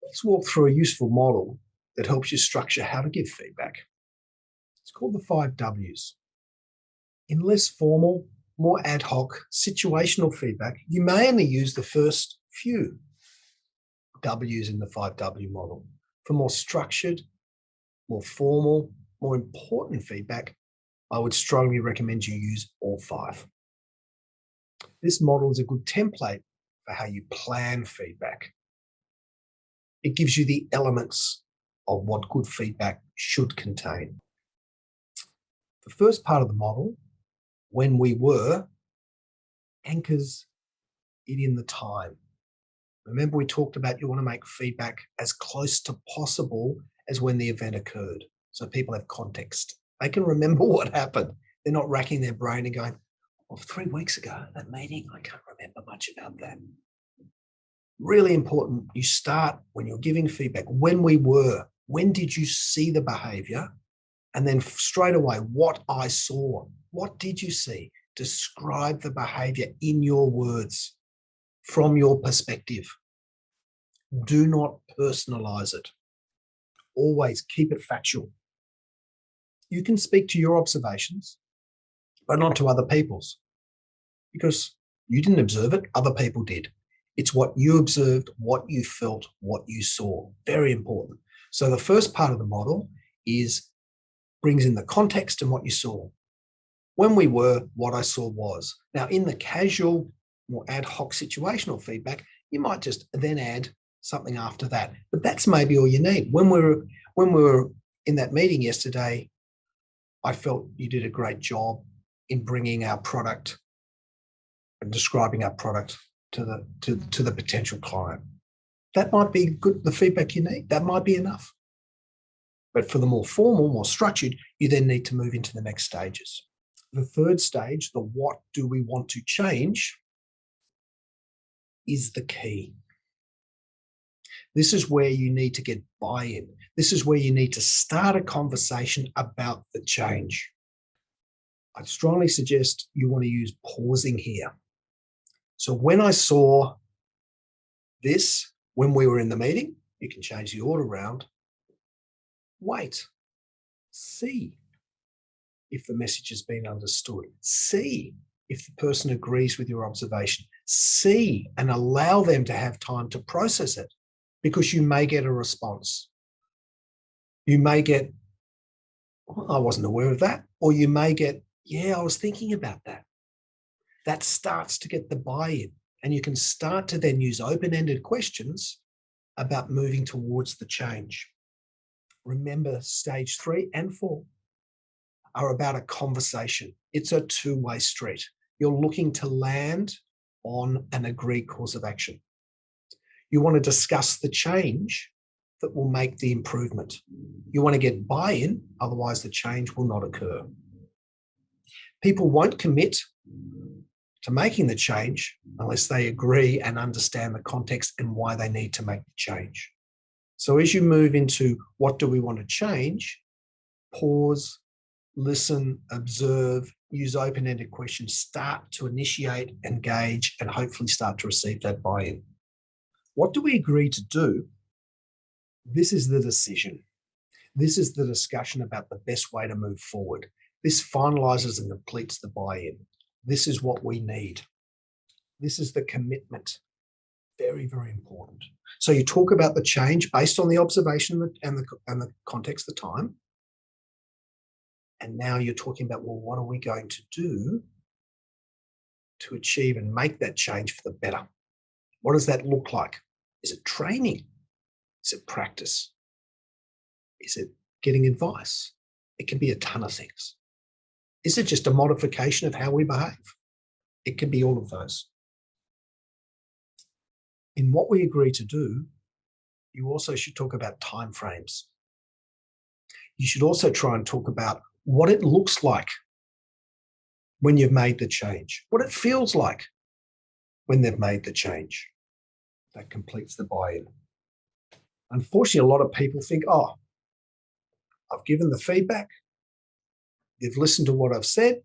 Let's walk through a useful model that helps you structure how to give feedback. It's called the 5 Ws. In less formal, more ad hoc, situational feedback, you may only use the first few Ws in the 5W model. For more structured, more formal, more important feedback, I would strongly recommend you use all 5. This model is a good template for how you plan feedback. It gives you the elements of what good feedback should contain. The first part of the model, when we were, anchors it in the time. Remember, we talked about you want to make feedback as close to possible as when the event occurred, so people have context. They can remember what happened. They're not racking their brain and going, well, 3 weeks ago, that meeting, I can't remember much about that. Really important, you start when you're giving feedback, when we were, when did you see the behavior? And then straight away, what I saw. What did you see? Describe the behavior in your words, from your perspective. Do not personalize it. Always keep it factual. You can speak to your observations, but not to other people's, because you didn't observe it, other people did. It's what you observed, what you felt, what you saw. Very important. So the first part of the model brings in the context and what you saw. When we were, what I saw was. Now, in the casual, more ad hoc situational feedback, you might just then add something after that. But that's maybe all you need. When we were in that meeting yesterday, I felt you did a great job in bringing our product and describing our product to the potential client. That might be good, the feedback you need. That might be enough. But for the more formal, more structured, you then need to move into the next stages. The third stage, the what do we want to change, is the key. This is where you need to get buy-in. This is where you need to start a conversation about the change. I'd strongly suggest you want to use pausing here. So when I saw this, when we were in the meeting, you can change the order around. Wait, see if the message has been understood. See if the person agrees with your observation. See and allow them to have time to process it, because you may get a response. You may get, I wasn't aware of that. Or you may get, yeah, I was thinking about that. That starts to get the buy-in, and you can start to then use open-ended questions about moving towards the change. Remember, stage 3 and 4 are about a conversation. It's a two-way street. You're looking to land on an agreed course of action. You want to discuss the change that will make the improvement. You want to get buy-in, otherwise the change will not occur. People won't commit to making the change unless they agree and understand the context and why they need to make the change. So as you move into what do we want to change, pause, listen, observe, use open-ended questions, start to initiate, engage, and hopefully start to receive that buy-in. What do we agree to do? This is the decision. This is the discussion about the best way to move forward. This finalizes and completes the buy-in. This is what we need. This is the commitment. Very, very important. So you talk about the change based on the observation and the context, the time. And now you're talking about, well, what are we going to do to achieve and make that change for the better? What does that look like? Is it training? Is it practice? Is it getting advice? It can be a ton of things. Is it just a modification of how we behave? It can be all of those. In what we agree to do, you also should talk about timeframes. You should also try and talk about what it looks like when you've made the change, what it feels like when they've made the change. That completes the buy-in. Unfortunately, a lot of people think, oh, I've given the feedback, they've listened to what I've said,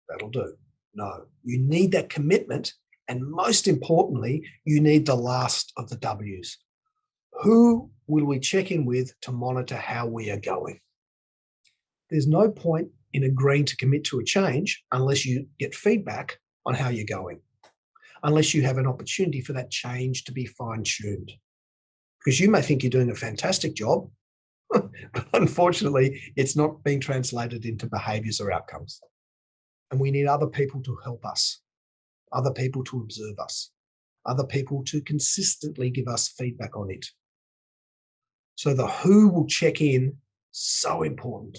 that'll do. No, you need that commitment. And most importantly, you need the last of the W's. Who will we check in with to monitor how we are going? There's no point in agreeing to commit to a change unless you get feedback on how you're going, unless you have an opportunity for that change to be fine-tuned. Because you may think you're doing a fantastic job, but unfortunately, it's not being translated into behaviors or outcomes. And we need other people to help us, other people to observe us, other people to consistently give us feedback on it. So the who will check in, so important.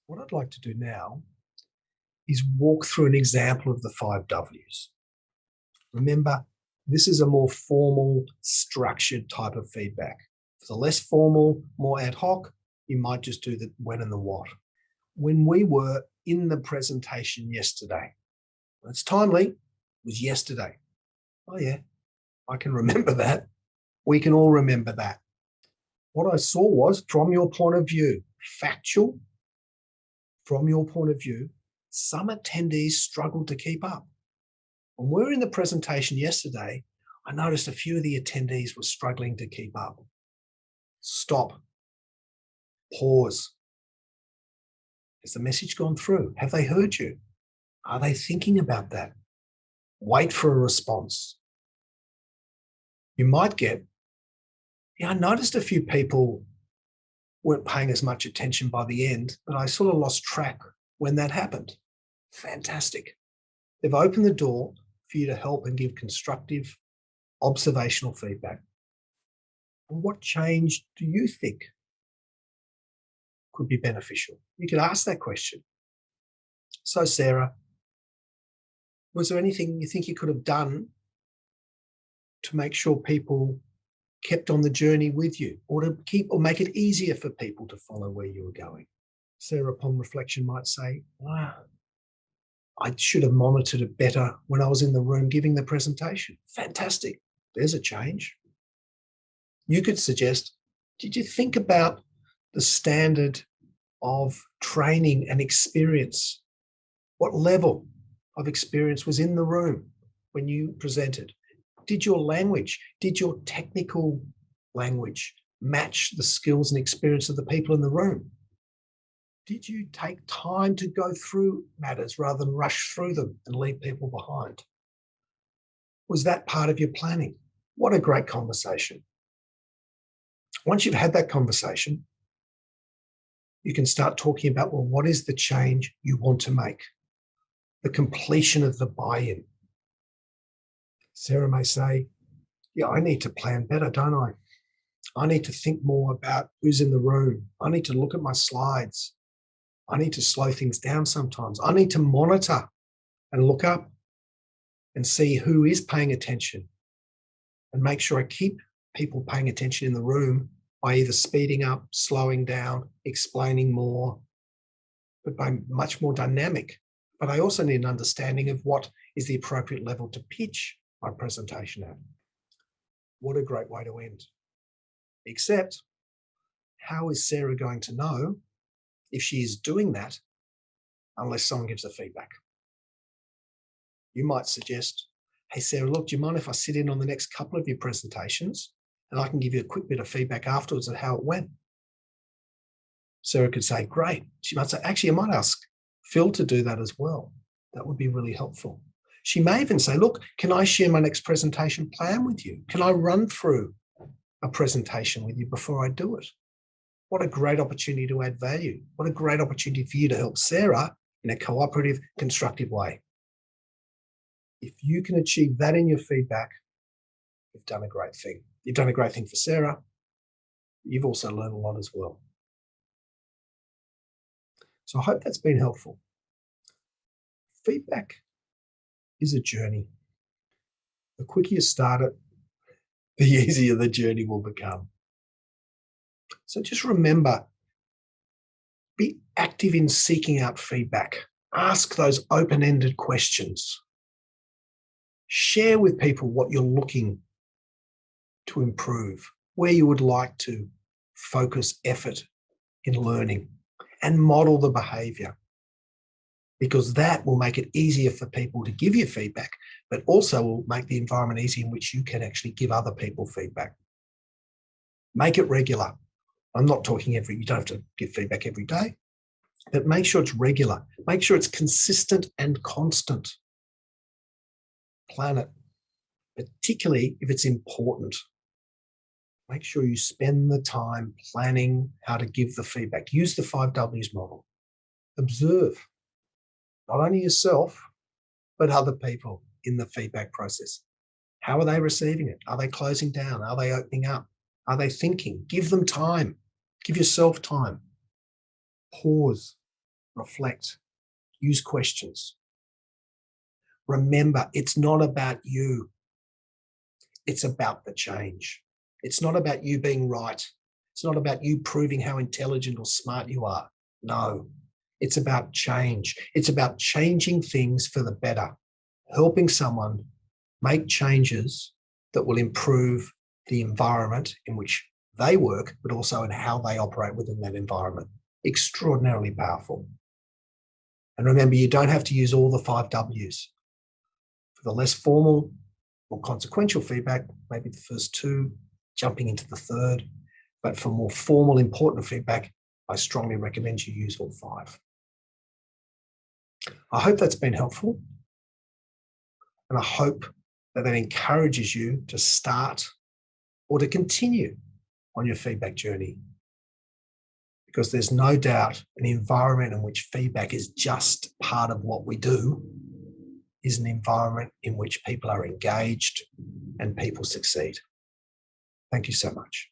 What I'd like to do now is walk through an example of the 5 W's. Remember, this is a more formal, structured type of feedback. For the less formal, more ad hoc, you might just do the when and the what. When we were in the presentation yesterday, it's timely, it was yesterday. Oh yeah, I can remember that. We can all remember that. What I saw was, from your point of view, factual, from your point of view, some attendees struggled to keep up. When we were in the presentation yesterday, I noticed a few of the attendees were struggling to keep up. Stop. Pause. Has the message gone through? Have they heard you? Are they thinking about that? Wait for a response. You might get, yeah, I noticed a few people weren't paying as much attention by the end, but I sort of lost track when that happened. Fantastic. They've opened the door for you to help and give constructive, observational feedback. And what change do you think could be beneficial? You could ask that question. So, Sarah, was there anything you think you could have done to make sure people kept on the journey with you, or to keep or make it easier for people to follow where you were going? Sarah, upon reflection, might say, I should have monitored it better when I was in the room giving the presentation. Fantastic. There's a change. You could suggest, did you think about the standard of training and experience? What level of experience was in the room when you presented? Did your language, did your technical language match the skills and experience of the people in the room? Did you take time to go through matters rather than rush through them and leave people behind? Was that part of your planning? What a great conversation. Once you've had that conversation, you can start talking about, well, what is the change you want to make? The completion of the buy-in. Sarah may say, yeah, I need to plan better, don't I? I need to think more about who's in the room. I need to look at my slides. I need to slow things down sometimes. I need to monitor and look up and see who is paying attention and make sure I keep people paying attention in the room by either speeding up, slowing down, explaining more, but by much more dynamic. But I also need an understanding of what is the appropriate level to pitch my presentation at. What a great way to end. Except, how is Sarah going to know if she is doing that unless someone gives her feedback? You might suggest, hey, Sarah, look, do you mind if I sit in on the next couple of your presentations and I can give you a quick bit of feedback afterwards on how it went? Sarah could say, great. She might say, actually, I might ask Phil to do that as well. That would be really helpful. She may even say, look, can I share my next presentation plan with you? Can I run through a presentation with you before I do it? What a great opportunity to add value. What a great opportunity for you to help Sarah in a cooperative, constructive way. If you can achieve that in your feedback, you've done a great thing. You've done a great thing for Sarah. You've also learned a lot as well. So I hope that's been helpful. Feedback is a journey. The quicker you start it, the easier the journey will become. So just remember, be active in seeking out feedback. Ask those open-ended questions. Share with people what you're looking to improve, where you would like to focus effort in learning, and model the behavior, because that will make it easier for people to give you feedback, but also will make the environment easy in which you can actually give other people feedback. Make it regular. I'm not talking you don't have to give feedback every day, but make sure it's regular. Make sure it's consistent and constant. Plan it, particularly if it's important. Make sure you spend the time planning how to give the feedback. Use the 5Ws model. Observe not only yourself, but other people in the feedback process. How are they receiving it? Are they closing down? Are they opening up? Are they thinking? Give them time. Give yourself time. Pause, reflect, use questions. Remember, it's not about you. It's about the change. It's not about you being right. It's not about you proving how intelligent or smart you are. No, it's about change. It's about changing things for the better, helping someone make changes that will improve the environment in which they work, but also in how they operate within that environment. Extraordinarily powerful. And remember, you don't have to use all the 5Ws. For the less formal or consequential feedback, maybe the first two, jumping into the third. But for more formal, important feedback, I strongly recommend you use all 5. I hope that's been helpful. And I hope that encourages you to start or to continue on your feedback journey. Because there's no doubt an environment in which feedback is just part of what we do is an environment in which people are engaged and people succeed. Thank you so much.